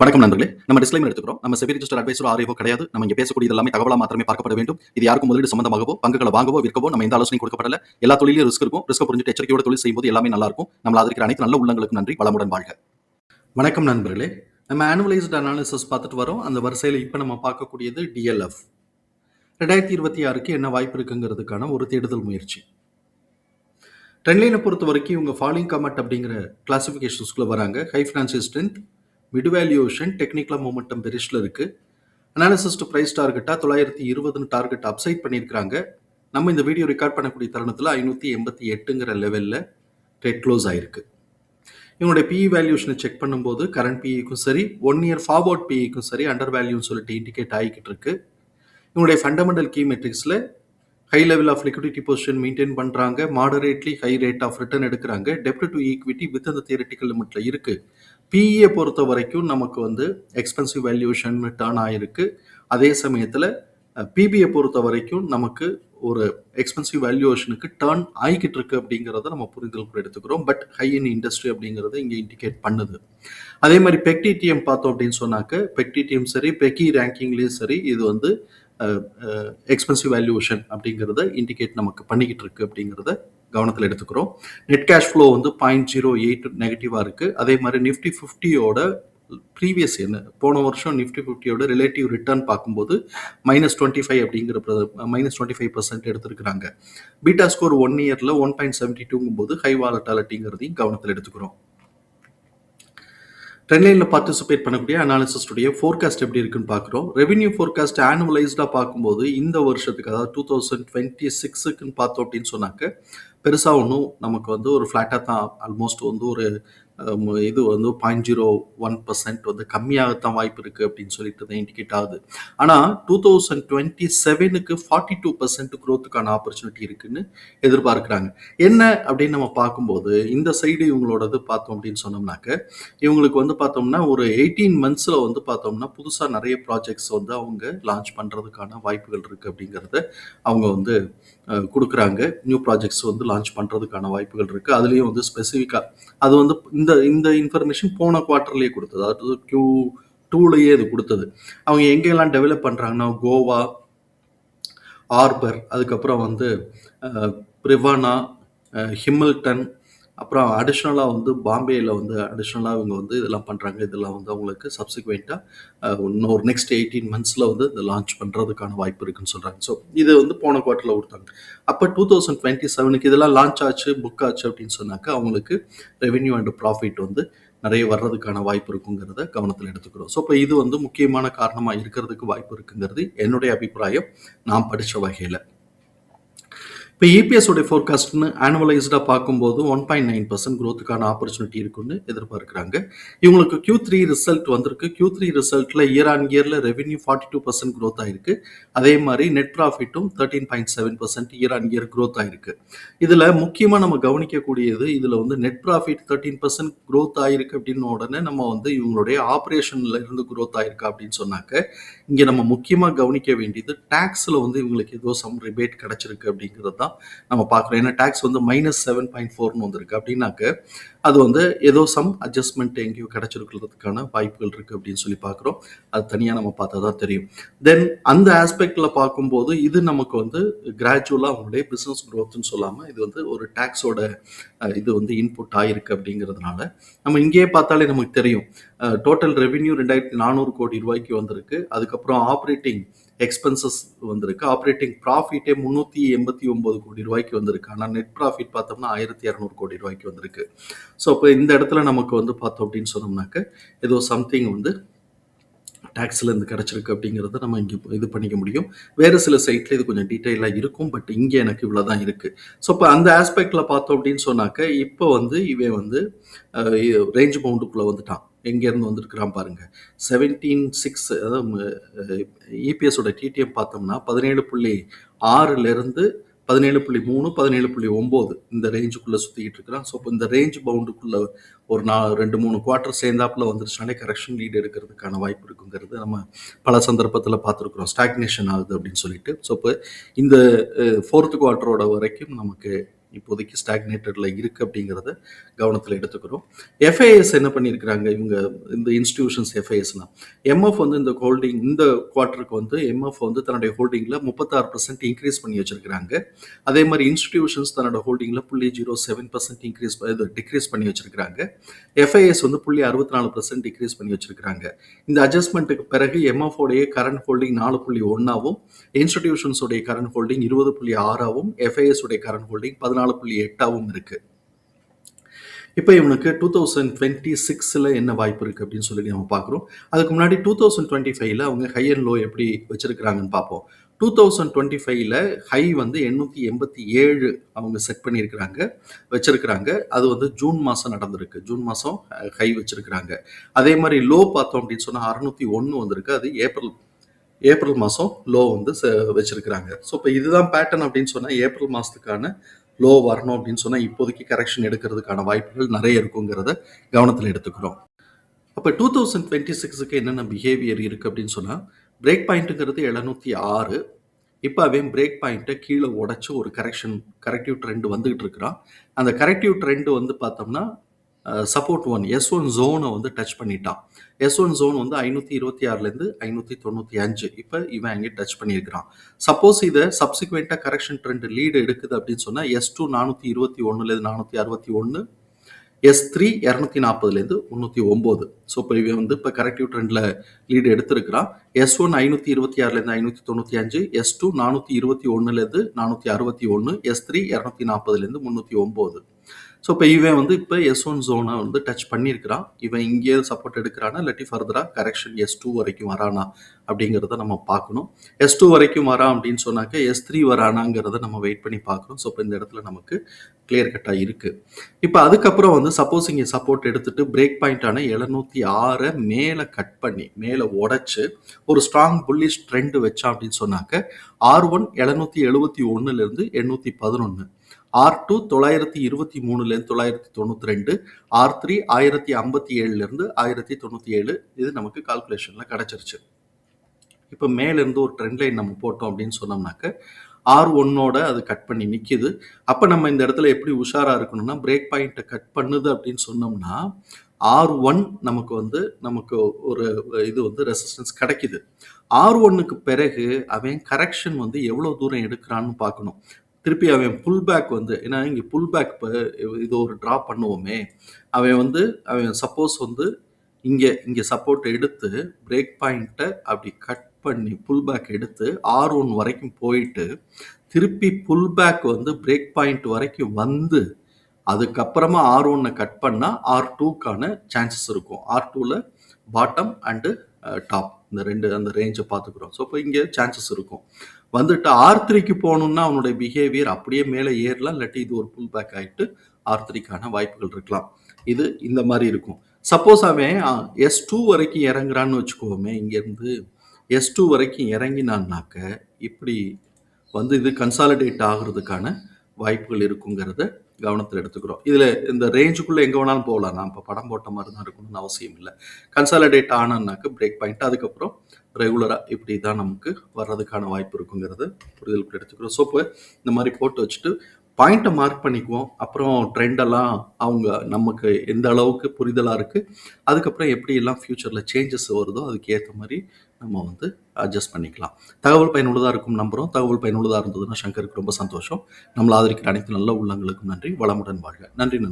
வணக்கம் நண்பர்களே. நம்ம டிஸ்க்ளைமர் எடுத்துக்கிறோம். நம்ம செபி ரிஜிஸ்டர் அட்வைசரோ ஆர்ஐஓ கிடையாது. நம்ம இங்க பேசக்கூடியது எல்லாமே தகவலா மாத்திரமே பார்க்கப்பட வேண்டும். இது யாருக்கும் முதலீடு சம்பந்தமாகவோ, பங்குகளை வாங்கவோ, விற்கவோ நம்ம எந்த ஆலோசனையும் கொடுக்கப்படல. எல்லா தொழிலும் ரிஸ்க் இருக்கும். ரிஸ்க் புரிஞ்சுட்டு எச்சரிக்கையோட தொழில் செய்யும்போது எல்லாமே நல்லா இருக்கும். நம்மள ஆதரிக்கிற அனைத்து நல்ல உள்ளங்களுக்கும் நன்றி. வளமுடன் வாழ்க. வணக்கம் நண்பர்களே. நம்ம ஆனுவலைஸ்டு அனாலிசிஸ் பார்த்துட்டு வரோம். அந்த வரிசையில் இப்போ நம்ம பார்க்கக்கூடியது DLF 2026க்கு என்ன வாய்ப்பு இருக்குங்கிறதுக்கான ஒரு தேடுதல் முயற்சி. ட்ரெண்ட்லைனை பொறுத்த வரைக்கும் இவங்க ஃபாலிங் கமெண்ட் அப்படிங்கிற கிளாசிஃபிகேஷன்ஸ்குள்ள வராங்க. High financial strength, mid valuation, டெக்னிக்கலா மொமெண்டம் பெரிஷ்ல இருக்கு. அனாலிசிஸ் டு பிரைஸ் டார்கெட்டா 920 டார்கெட் அப்சைட் பண்ணியிருக்காங்க. நம்ம இந்த வீடியோ ரெக்கார்ட் பண்ணக்கூடிய தருணத்தில் 588ங்கிற லெவலில் ட்ரேட் க்ளோஸ் ஆயிருக்கு. இவங்களுடைய PE வேல்யூஷனை செக் பண்ணும்போது கரண்ட் PEக்கும் சரி, 1 இயர் ஃபார்வர்ட் PEக்கும் சரி அண்டர் வேல்யூன்னு சொல்லிட்டு இண்டிகேட் ஆகிக்கிட்டு இருக்கு. இவங்களுடைய ஃபண்டமெண்டல் கீ மெட்ரிக்ஸில் high level of liquidity position maintain பண்ணுறாங்க. Moderately high rate of return எடுக்கிறாங்க. டெப்ட் டு ஈக்விட்டி வித் அந்த தியரிட்டிக்கல் லிமிட்டில் இருக்குது. PE பொறுத்த வரைக்கும் நமக்கு வந்து எக்ஸ்பென்சிவ் வேல்யூஷன் டர்ன் ஆகிருக்கு. அதே சமயத்தில் PBயை பொறுத்த வரைக்கும் நமக்கு ஒரு எக்ஸ்பென்சிவ் வேல்யூஷனுக்கு டர்ன் ஆகிக்கிட்டு இருக்கு அப்படிங்கிறத நம்ம புரிதலுக்கு எடுத்துக்கிறோம். பட் ஹை இன் இண்டஸ்ட்ரி அப்படிங்கிறத இங்கே இண்டிகேட் பண்ணுது. அதே மாதிரி பெக்டிடிஎம் பார்த்தோம் அப்படின்னு சொன்னாக்க பெக்டிடிஎம் சரி, பெக்கி ரேங்கிங்லேயும் சரி, இது வந்து எக்ஸ்பென்சிவ் வேல்யூஷன் அப்படிங்கிறத இண்டிகேட் நமக்கு பண்ணிக்கிட்டு இருக்கு அப்படிங்கிறத கவனத்தில் எடுத்துக்கிறோம். நெட் கேஷ் ஃப்ளோ வந்து 0.08 நெகட்டிவாக இருக்குது. அதே மாதிரி நிஃப்டி 50யோட ப்ரீவியஸ் என்ன போன வருஷம் நிஃப்டி 50யோட ரிலேட்டிவ் ரிட்டர்ன் பார்க்கும்போது -25 அப்படிங்கிற -25% எடுத்திருக்கிறாங்க. பீட்டா ஸ்கோர் 1 இயரில் 1.72ங்கும் போது ஹை வாலட்டாலிட்டிங்கிறதையும் கவனத்தில் எடுத்துக்கிறோம். ட்ரெண்ட்லைனில் பார்ட்டிசிபேட் பண்ணக்கூடிய அனாலிசிஸ்டுடைய ஃபோர்காஸ்ட் எப்படி இருக்குன்னு பார்க்குறோம். ரெவென்யூ ஃபோர்காஸ்ட் ஆனுவலைஸ்டாக பார்க்கும்போது இந்த வருஷத்துக்கு, அதாவது 2026க்குன்னு பார்த்தோம் அப்படின்னு சொன்னாக்க பெருசாக ஒன்றும் நமக்கு வந்து ஒரு ஃப்ளாட்டாக தான், ஆல்மோஸ்ட் வந்து ஒரு இது வந்து 0.01% வந்து கம்மியாகத்தான் வாய்ப்பு இருக்குது அப்படின்னு சொல்லிட்டு தான் இண்டிகேட் ஆகுது. ஆனால் 2027க்கு 42% க்ரோத்துக்கான ஆப்பர்ச்சுனிட்டி இருக்குன்னு எதிர்பார்க்குறாங்க. என்ன அப்படின்னு நம்ம பார்க்கும்போது இந்த சைடு இவங்களோடது பார்த்தோம் அப்படின்னு சொன்னோம்னாக்க இவங்களுக்கு வந்து பார்த்தோம்னா ஒரு 18 மந்த்ஸில் வந்து பார்த்தோம்னா புதுசாக நிறைய ப்ராஜெக்ட்ஸ் வந்து அவங்க லான்ச் பண்ணுறதுக்கான வாய்ப்புகள் இருக்குது அப்படிங்கிறத அவங்க வந்து கொடுக்குறாங்க. நியூ ப்ராஜெக்ட்ஸ் வந்து லான்ச் பண்ணுறதுக்கான வாய்ப்புகள் இருக்குது. அதுலேயும் வந்து ஸ்பெசிஃபிக்காக அது வந்து இந்த இன்ஃபர்மேஷன் போன குவார்ட்டர்லேயே கொடுத்தது, அதாவது Q2லேயே இது கொடுத்தது. அவங்க எங்கெல்லாம் டெவலப் பண்ணுறாங்கன்னா கோவா, ஆர்பர், அதுக்கப்புறம் வந்து பிரிவானா, ஹிமில்டன், அப்புறம் அடிஷ்னலாக வந்து பாம்பேயில் வந்து அடிஷ்னலாக இவங்க வந்து இதெல்லாம் பண்ணுறாங்க. இதெல்லாம் வந்து அவங்களுக்கு சப்சிக்வெண்ட்டாக இன்னொரு நெக்ஸ்ட் 18 மந்த்ஸில் வந்து இதை லான்ச் பண்ணுறதுக்கான வாய்ப்பு இருக்குன்னு சொல்கிறாங்க. ஸோ இது வந்து போன குவார்ட்டரில் கொடுத்தாங்க. அப்போ 2027க்கு இதெல்லாம் லான்ச் ஆச்சு, புக் ஆச்சு அப்படின்னு சொன்னாக்க அவங்களுக்கு ரெவென்யூ அண்ட் ப்ராஃபிட் வந்து நிறைய வர்றதுக்கான வாய்ப்பு இருக்குங்கிறத கவனத்தில் எடுத்துக்கிறோம். ஸோ இப்போ இது வந்து முக்கியமான காரணமாக இருக்கிறதுக்கு வாய்ப்பு இருக்குங்கிறது என்னுடைய அபிப்பிராயம், நான் படித்த வகையில். இப்போ EPS உடைய ஃபோர்காஸ்ட்னு ஆனுவலைஸ்டாக பார்க்கும்போது 1.9% க்ரோத்துக்கான ஆப்பர்ச்சுனிட்டி இருக்குன்னு எதிர்பார்க்குறாங்க. இவங்களுக்கு Q3 ரிசல்ட் வந்திருக்கு. Q3 ரிசல்ட்டில் இயர் ஆன் இயரில் ரெவென்யூ 42% க்ரோத் ஆகிருக்கு. அதே மாதிரி நெட் ப்ராஃபிட்டும் 13.7% இயர் ஆன் இயர் க்ரோத் ஆகிருக்கு. இதில் முக்கியமாக நம்ம கவனிக்கக்கூடியது, இதில் வந்து நெட் ப்ராஃபிட் 13% க்ரோத் ஆகிருக்கு அப்படின்னு உடனே நம்ம வந்து இவங்களுடைய ஆப்ரேஷனில் இருந்து க்ரோத் ஆகிருக்கு அப்படின்னு சொன்னாக்க இங்கே நம்ம முக்கியமாக கவனிக்க வேண்டியது டேக்ஸில் வந்து இவங்களுக்கு ஏதோ சம் ரிபேட் கிடச்சிருக்கு அப்படிங்கிறது தான் நம்ம பார்க்குறோம். ஏன்னா டேக்ஸ் வந்து -7.4ன்னு வந்திருக்கு அப்படின்னாக்க அது வந்து ஏதோ சம் அட்ஜஸ்ட்மெண்ட் எங்கேயோ கிடைச்சிருக்கிறதுக்கான வாய்ப்புகள் இருக்குது அப்படின்னு சொல்லி பார்க்குறோம். அது தனியாக நம்ம பார்த்தா தான் தெரியும். தென் அந்த ஆஸ்பெக்டில் பார்க்கும்போது இது நமக்கு வந்து கிராஜுவலாக அவங்களுடைய பிஸ்னஸ் க்ரோத்துன்னு சொல்லாமல் இது வந்து ஒரு டேக்ஸோட இது வந்து இன்புட் ஆகிருக்கு அப்படிங்கிறதுனால நம்ம இங்கேயே பார்த்தாலே நமக்கு தெரியும். டோட்டல் ரெவென்யூ 2400 கோடி ரூபாய்க்கு வந்திருக்கு. அதுக்கப்புறம் ஆப்ரேட்டிங் எக்ஸ்பென்சஸ் வந்திருக்கு. ஆப்ரேட்டிங் ப்ராஃபிட்டே 389 கோடி ரூபாய்க்கு வந்திருக்கு. ஆனால் நெட் ப்ராஃபிட் பார்த்தோம்னா 1200 கோடி ரூபாய்க்கு வந்திருக்கு. ஸோ இப்போ இந்த இடத்துல நமக்கு வந்து பார்த்தோம் அப்படின்னு சொன்னோம்னாக்க ஏதோ சம்திங் வந்து டேக்ஸ்லேருந்து கிடச்சிருக்கு அப்படிங்கிறத நம்ம இங்கே இது பண்ணிக்க முடியும். வேறு சில சைட்டில் இது கொஞ்சம் டீட்டெயிலாக இருக்கும். பட் இங்கே எனக்கு இவ்வளோ தான் இருக்குது. ஸோ இப்போ அந்த ஆஸ்பெக்டில் பார்த்தோம் அப்படின்னு சொன்னாக்க இப்போ வந்து இவன் வந்து ரேஞ்ச் பவுண்டுக்குள்ளே வந்துட்டான். எங்கேருந்து வந்துருக்கிறான் பாருங்கள், 17.6. அதாவது EPSோட TTM பார்த்தோம்னா 17.6லேருந்து 17.3, 17.9 இந்த ரேஞ்சுக்குள்ளே சுற்றிக்கிட்டு இருக்கிறான். ஸோ இப்போ இந்த ரேஞ்ச் பவுண்டுக்குள்ளே ஒரு 2-3 குவார்ட்டர் சேர்ந்தாப்புல வந்துருச்சுனாலே கரெக்ஷன் லீட் எடுக்கிறதுக்கான வாய்ப்பு இருக்குங்கிறது நம்ம பல சந்தர்ப்பத்தில் பார்த்துருக்குறோம். ஸ்டாக்னேஷன் ஆகுது அப்படின்னு சொல்லிட்டு. ஸோ இப்போ இந்த 4th குவார்ட்டரோட வரைக்கும் நமக்கு இப்போதைக்கு ஸ்டாக்னேட்டட்ல இருக்கு அப்படிங்கிறத கவனத்தில் எடுத்துக்கிறோம். எஃப்ஐஎஸ் என்ன பண்ணியிருக்கிறாங்க இவங்க இந்த இன்ஸ்டிடியூஷன்ஸ் எஃப்ஐஎஸ்லாம் எம்எஃப் வந்து இந்த ஹோல்டிங் இந்த குவார்ட்டருக்கு வந்து எம்எஃப் வந்து தன்னுடைய ஹோல்டிங்கில் 36% இன்க்ரீஸ் பண்ணி வச்சிருக்கிறாங்க. அதே மாதிரி இன்ஸ்டிடியூஷன்ஸ் தன்னோட ஹோல்டிங்கில் 0.07% டிக்ரீஸ் பண்ணி வச்சிருக்கிறாங்க. எஃப்ஐஎஸ் வந்து 64% டிக்ரீஸ் பண்ணி வச்சிருக்கிறாங்க. இந்த அட்ஜஸ்ட்மெண்ட்டுக்கு பிறகு எம்எஃப் உடைய கரண்ட் ஹோல்டிங் 4.1ஆகவும் இன்ஸ்டிடியூஷன்ஸ் உடைய கரண்ட் ஹோல்டிங் 20.6ஆகவும் எஃப்ஐஎஸ் உடைய கரண்ட் ஹோல்டிங் 14.8ஆகவும் இருக்கு. இப்போ இவனுக்கு 2026ல் என்ன வாய்ப்பு இருக்குது அப்படின்னு சொல்லி நம்ம பார்க்குறோம். அதுக்கு முன்னாடி 2025ல் அவங்க ஹை அண்ட் லோ எப்படி வச்சிருக்கிறாங்கன்னு பார்ப்போம். 2025ல் ஹை வந்து 887 அவங்க செட் பண்ணியிருக்கிறாங்க வச்சிருக்கிறாங்க. அது வந்து ஜூன் மாதம் நடந்திருக்கு. ஜூன் மாதம் ஹை வச்சிருக்கிறாங்க. அதே மாதிரி லோ பார்த்தோம் அப்படின்னு சொன்னால் 601 வந்திருக்கு. அது ஏப்ரல் மாதம் லோ வந்து வச்சிருக்கிறாங்க. ஸோ இப்போ இதுதான் பேட்டர்ன் அப்படின்னு சொன்னால் ஏப்ரல் மாதத்துக்கான லோ வரணும் அப்படின்னு சொன்னால் இப்போதைக்கு கரெக்ஷன் எடுக்கிறதுக்கான வாய்ப்புகள் நிறைய இருக்குங்கிறத கவனத்தில் எடுத்துக்கிறோம். அப்போ 2026க்கு என்னென்ன பிஹேவியர் இருக்குது அப்படின்னு சொன்னால் பிரேக் பாயிண்ட்டுங்கிறது 706. இப்போ அவன் பிரேக் பாயிண்ட்டை கீழே உடச்சி ஒரு கரெக்டிவ் ட்ரெண்ட் வந்துகிட்டு இருக்கிறான். அந்த கரெக்டிவ் ட்ரெண்ட் வந்து பார்த்தோம்னா சப்போர்ட் S1 ஜோனை வந்து டச் பண்ணிட்டான். S1 ஜோன் வந்து 526லேருந்து 595. இப்போ இவன் அங்கே டச் பண்ணியிருக்கிறான். சப்போஸ் இதை சப்சிக்வெண்ட்டாக கரெக்ஷன் ட்ரெண்ட் லீடு எடுக்குது அப்படின்னு சொன்னால் S2 421லேருந்து 461, S3 240லேருந்து 309. ஸோ இப்போ இவன் வந்து இப்போ கரெக்டிவ் ட்ரெண்டில் lead எடுத்திருக்கிறான். S1 526லேருந்து 595, S2 421லேருந்து 461, S3 240லேருந்து 309. So இப்போ இவன் வந்து இப்போ S1 ஜோனை வந்து டச் பண்ணியிருக்கிறான். இவன் இங்கே சப்போர்ட் எடுக்கிறானா இல்லாட்டி ஃபர்தராக கரெக்ஷன் S2 வரைக்கும் வரானா அப்படிங்கிறத நம்ம பார்க்கணும். S2 வரைக்கும் வரான் அப்படின்னு சொன்னாக்க S3 வரானாங்கிறத நம்ம வெயிட் பண்ணி பார்க்கணும். ஸோ இப்போ இந்த இடத்துல நமக்கு கிளியர் கட்டாக இருக்குது. இப்போ அதுக்கப்புறம் வந்து சப்போஸ் இங்கே சப்போர்ட் எடுத்துட்டு பிரேக் பாயிண்டான 706 மேலே கட் பண்ணி மேலே உடைச்சு ஒரு ஸ்ட்ராங் புல்லிஷ் ட்ரெண்ட் வச்சான் அப்படின்னு சொன்னாக்க R1 771லேருந்து 811, R2 923லேருந்து 992, R3 1057லேருந்து 1097. இது நமக்கு கால்குலேஷனில் கிடச்சிருச்சு. இப்போ மேலேருந்து ஒரு ட்ரெண்ட் லைன் நம்ம போட்டோம் அப்படின்னு சொன்னோம்னாக்க R1ஓட அது கட் பண்ணி நிற்கிது. அப்போ நம்ம இந்த இடத்துல எப்படி உஷாராக இருக்கணும்னா பிரேக் பாயிண்ட்டை கட் பண்ணுது அப்படின்னு சொன்னோம்னா R1 நமக்கு ஒரு இது வந்து ரெசிஸ்டன்ஸ் கிடைக்குது. R1க்கு பிறகு அவன் கரெக்ஷன் வந்து எவ்வளோ தூரம் எடுக்கிறான்னு பார்க்கணும். திருப்பி அவன் புல் பேக் வந்து ஏன்னா இங்கே புல் பேக் இப்போ இது ஒரு ட்ரா பண்ணுவோமே அவன் சப்போஸ் வந்து இங்கே சப்போர்ட் எடுத்து பிரேக் பாயிண்ட்டை அப்படி கட் பண்ணி புல் பேக் எடுத்து R1 வரைக்கும் போயிட்டு திருப்பி புல் பேக் வந்து பிரேக் பாயிண்ட் வரைக்கும் வந்து அதுக்கப்புறமா R1 கட் பண்ணால் R2க்கான சான்சஸ் இருக்கும். R2ல பாட்டம் அண்டு டாப் அந்த ரேஞ்சை பார்த்துக்குறோம். ஸோ இப்போ இங்கே சான்சஸ் இருக்கும். வந்துட்டு R3க்கு போகணுன்னா அவனுடைய பிஹேவியர் அப்படியே மேலே ஏறலாம், இல்லாட்டி இது ஒரு புல் பேக் ஆகிட்டு R3க்கான வாய்ப்புகள் இருக்கலாம். இது இந்த மாதிரி இருக்கும். சப்போஸ் அவன் S2 வரைக்கும் இறங்குறான்னு வச்சுக்கோமே, இங்கேருந்து S2 வரைக்கும் இறங்கினான்னாக்க இப்படி வந்து இது கன்சாலிடேட் ஆகுறதுக்கான வாய்ப்புகள் இருக்குங்கிறத கவனத்தில் எடுத்துக்கிறோம். இதில் இந்த ரேஞ்சுக்குள்ளே எங்கே வேணாலும் போகலாம். நான் இப்போ படம் போட்ட மாதிரி தான் இருக்கணும்னு அவசியம் இல்லை. கன்சாலிடேட் ஆனான்னாக்க பிரேக் பாயிண்ட் அதுக்கப்புறம் ரெகுலராக இப்படி தான் நமக்கு வர்றதுக்கான வாய்ப்பு இருக்குங்கிறத புரிதலுக்கு எடுத்துக்கிறோம். ஸோ இப்போ இந்த மாதிரி போட்டு வச்சுட்டு பாயிண்ட்டை மார்க் பண்ணிக்குவோம். அப்புறம் ட்ரெண்டெல்லாம் நமக்கு எந்த அளவுக்கு புரிதலாக இருக்குது, அதுக்கப்புறம் எப்படி எல்லாம் ஃப்யூச்சரில் சேஞ்சஸ் வருதோ அதுக்கு ஏற்ற மாதிரி நம்ம வந்து அட்ஜஸ்ட் பண்ணிக்கலாம். தகவல் பயனுள்ளதாக இருக்கும் நம்புகிறோம். தகவல் பயனுள்ளதாக இருந்ததுன்னா சங்கருக்கு ரொம்ப சந்தோஷம். நம்மளை ஆதரிக்கிற அனைத்து நல்ல உள்ளங்களுக்கும் நன்றி. வளமுடன் வாழ்க. நன்றி நன்றி.